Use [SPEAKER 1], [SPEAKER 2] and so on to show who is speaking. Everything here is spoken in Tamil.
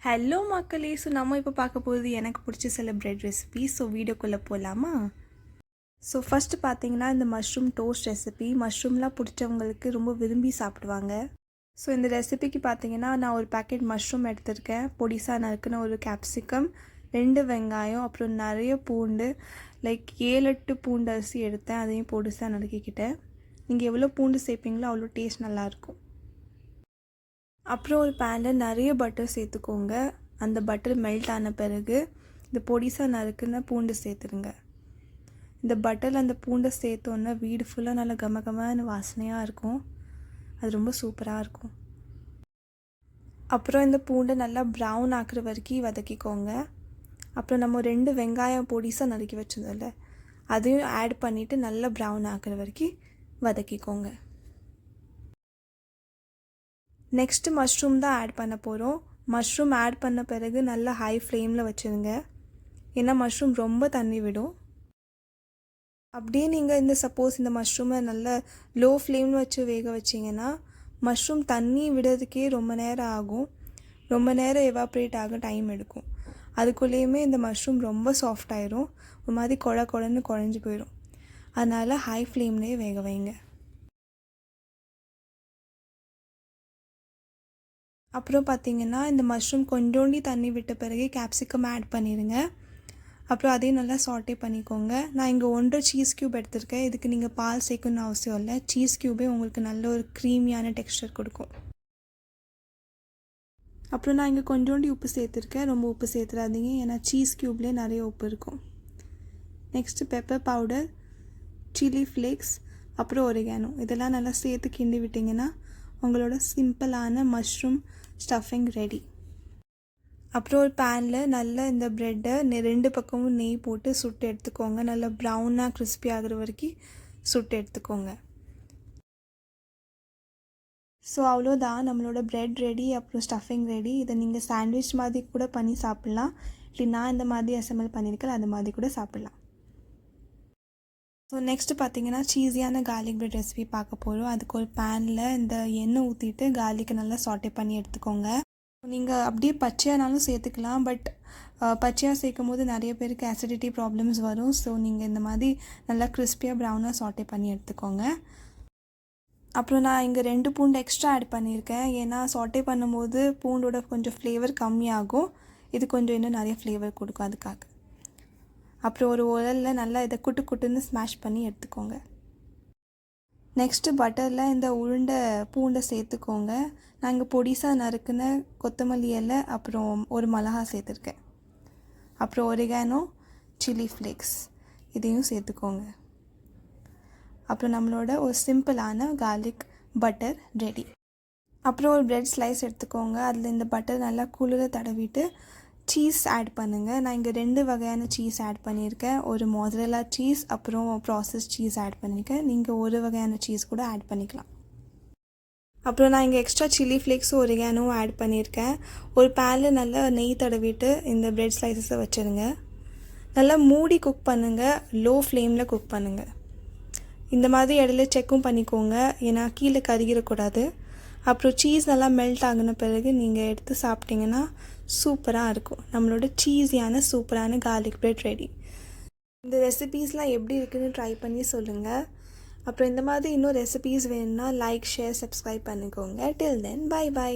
[SPEAKER 1] ஹலோ மக்களே. ஸோ நம்ம இப்போ பார்க்க போகிறது எனக்கு பிடிச்ச சில பிரெட் ரெசிபி. ஸோ வீடியோக்குள்ளே போகலாமா? ஸோ ஃபஸ்ட்டு பார்த்தீங்கன்னா இந்த மஷ்ரூம் டோஸ்ட் ரெசிபி. மஷ்ரூம்லாம் பிடிச்சவங்களுக்கு ரொம்ப விரும்பி சாப்பிடுவாங்க. ஸோ இந்த ரெசிபிக்கு பார்த்தீங்கன்னா நான் ஒரு பேக்கெட் மஷ்ரூம் எடுத்திருக்கேன். பொடிசாக நறுக்குன ஒரு கேப்சிகம், 2 வெங்காயம், அப்புறம் நிறைய பூண்டு, லைக் 7-8 பூண்டு அரிசி எடுத்தேன். அதையும் பொடிசாக நறுக்கிக்கிட்டேன். நீங்கள் எவ்வளோ பூண்டு சேர்ப்பீங்களோ அவ்வளோ டேஸ்ட் நல்லாயிருக்கும். அப்புறம் ஒரு பேனில் நிறைய பட்டர் சேர்த்துக்கோங்க. அந்த பட்டர் மெல்ட் ஆன பிறகு இந்த பொடிசாக நறுக்குன பூண்டு சேர்த்துருங்க. இந்த பட்டரில் அந்த பூண்டை சேர்த்தோன்னா வீடு ஃபுல்லாக நல்லா கமகமான வாசனையாக இருக்கும். அது ரொம்ப சூப்பராக இருக்கும். அப்புறம் இந்த பூண்டை நல்லா ப்ரௌன் ஆக்குற வரைக்கும் வதக்கிக்கோங்க. அப்புறம் நம்ம 2 வெங்காயம் பொடிசாக நறுக்கி வச்சதில்ல, அதையும் ஆட் பண்ணிவிட்டு நல்லா ப்ரௌன் ஆக்குற வரைக்கும் வதக்கிக்கோங்க. நெக்ஸ்ட்டு மஷ்ரூம் தான் ஆட் பண்ண போகிறோம். மஷ்ரூம் ஆட் பண்ண பிறகு நல்லா ஹை ஃப்ளேமில் வச்சுருங்க. ஏன்னா மஷ்ரூம் ரொம்ப தண்ணி விடும். அப்படியே நீங்கள் சப்போஸ் இந்த மஷ்ரூமை நல்லா லோ ஃப்ளேமில் வச்சு வேக வச்சிங்கன்னா மஷ்ரூம் தண்ணி விடுறதுக்கே ரொம்ப நேரம் ஆகும். ரொம்ப நேரம் எவாப்ரேட் ஆக டைம் எடுக்கும். அதுக்குள்ளேயுமே இந்த மஷ்ரூம் ரொம்ப சாஃப்ட் ஆயிரும். ஒரு மாதிரி குழன்னு குழஞ்சி போயிடும். அதனால் ஹை ஃப்ளேம்லேயே வேக வைங்க. அப்புறம் பார்த்திங்கன்னா இந்த மஷ்ரூம் கொஞ்சோண்டி தண்ணி விட்ட பிறகு கேப்சிகம் ஆட் பண்ணிடுங்க. அப்புறம் அதையும் நல்லா சாட்டே பண்ணிக்கோங்க. நான் இங்கே 1.5 சீஸ் க்யூப் எடுத்திருக்கேன். இதுக்கு நீங்கள் பால் சேர்க்கணும்னு அவசியம் இல்லை. சீஸ் க்யூபே உங்களுக்கு நல்ல ஒரு க்ரீமியான டெக்ஸ்டர் கொடுக்கும். அப்புறம் நான் இங்கே கொஞ்சோண்டி உப்பு சேர்த்துருக்கேன். ரொம்ப உப்பு சேர்த்துடாதீங்க, ஏன்னா சீஸ் க்யூப்லேயே நிறைய உப்பு இருக்கும். Next pepper powder, chilli flakes, அப்புறம் ஒரிகானோ இதெல்லாம் நல்லா சேர்த்து கிண்டி விட்டிங்கன்னா உங்களோட சிம்பிளான மஷ்ரூம் ஸ்டஃபிங் ரெடி. அப்புறம் ஒரு பேனில் நல்லா இந்த ப்ரெட்டை 2 பக்கமும் நெய் போட்டு சுட்டு எடுத்துக்கோங்க. நல்லா ப்ரௌனாக கிறிஸ்பி ஆகிற வரைக்கும் சுட்டு எடுத்துக்கோங்க. ஸோ அவ்வளோதான், நம்மளோட ப்ரெட் ரெடி, அப்புறம் ஸ்டஃபிங் ரெடி. இதை நீங்கள் சாண்ட்விச் மாதிரி கூட பண்ணி சாப்பிட்லாம். இல்லை நான் இந்த மாதிரி அசம்பிள் பண்ணியிருக்கேன், அது மாதிரி கூட சாப்பிட்லாம். ஸோ நெக்ஸ்ட்டு பார்த்தீங்கன்னா சீஸியான கார்லிக் ப்ரெட் ரெசிபி பார்க்க போகிறோம். அதுக்கு ஒரு பேனில் இந்த எண்ணெய் ஊற்றிட்டு கார்லிக்கை நல்லா சாட்டே பண்ணி எடுத்துக்கோங்க. நீங்கள் அப்படியே பச்சையானாலும் சேர்த்துக்கலாம். பட் பச்சையாக சேர்க்கும் போது நிறைய பேருக்கு அசிடிட்டி ப்ராப்ளம்ஸ் வரும். ஸோ நீங்கள் இந்த மாதிரி நல்லா கிறிஸ்பியாக ப்ரௌனாக சாட்டே பண்ணி எடுத்துக்கோங்க. அப்புறம் நான் இங்கே 2 பூண்டு எக்ஸ்ட்ரா ஆட் பண்ணியிருக்கேன். ஏன்னா சாட்டே பண்ணும்போது பூண்டோட கொஞ்சம் ஃப்ளேவர் கம்மியாகும். இது கொஞ்சம் இன்னும் நிறைய ஃப்ளேவர் கொடுக்கும், அதுக்காக. அப்புறம் ஒரு உரலில் நல்லா இதை குட்டுன்னு ஸ்மாஷ் பண்ணி எடுத்துக்கோங்க. நெக்ஸ்ட்டு பட்டரில் இந்த உருண்டை பூண்டை சேர்த்துக்கோங்க. நான் இங்கே பொடிசாக நறுக்குன கொத்தமல்லி இலை, அப்புறம் ஒரு மிளகா சேர்த்துருக்கேன். அப்புறம் ஒரிகானோ, சில்லி ஃப்ளேக்ஸ் இதையும் சேர்த்துக்கோங்க. அப்புறம் நம்மளோட ஒரு சிம்பிளான கார்லிக் பட்டர் ரெடி. அப்புறம் ஒரு ப்ரெட் ஸ்லைஸ் எடுத்துக்கோங்க. அதில் இந்த பட்டர் நல்லா குளிர தடவிட்டு சீஸ் ஆட் பண்ணுங்கள். நான் இங்கே 2 வகையான சீஸ் ஆட் பண்ணியிருக்கேன். ஒரு மொசரெல்லா சீஸ், அப்புறம் ப்ராசஸ் சீஸ் ஆட் பண்ணியிருக்கேன். நீங்கள் ஒரு வகையான சீஸ் கூட ஆட் பண்ணிக்கலாம். அப்புறம் நான் இங்கே எக்ஸ்ட்ரா சில்லி ஃப்ளேக்ஸும் ஒரிகானோவும் ஆட் பண்ணியிருக்கேன். ஒரு பேனில் நல்லா நெய் தடவிட்டு இந்த ப்ரெட் ஸ்லைசஸை வச்சுருங்க. நல்லா மூடி குக் பண்ணுங்கள். லோ ஃப்ளேமில் குக் பண்ணுங்கள். இந்த மாதிரி இடையில செக்கும் பண்ணிக்கோங்க, ஏன்னா கீழே கருகிடக்கூடாது. அப்புறம் சீஸ் நல்லா மெல்ட் ஆகின பிறகு நீங்கள் எடுத்து சாப்பிட்டிங்கன்னா சூப்பராக இருக்கும். நம்மளோட சீஸியான சூப்பரான கார்லிக் ப்ரெட் ரெடி. இந்த ரெசிபீஸ்லாம் எப்படி இருக்குதுன்னு ட்ரை பண்ணி சொல்லுங்கள். அப்புறம் இந்த மாதிரி இன்னும் ரெசிபீஸ் வேணும்னா லைக், ஷேர், சப்ஸ்கிரைப் பண்ணிக்கோங்க. டில் தென், பை.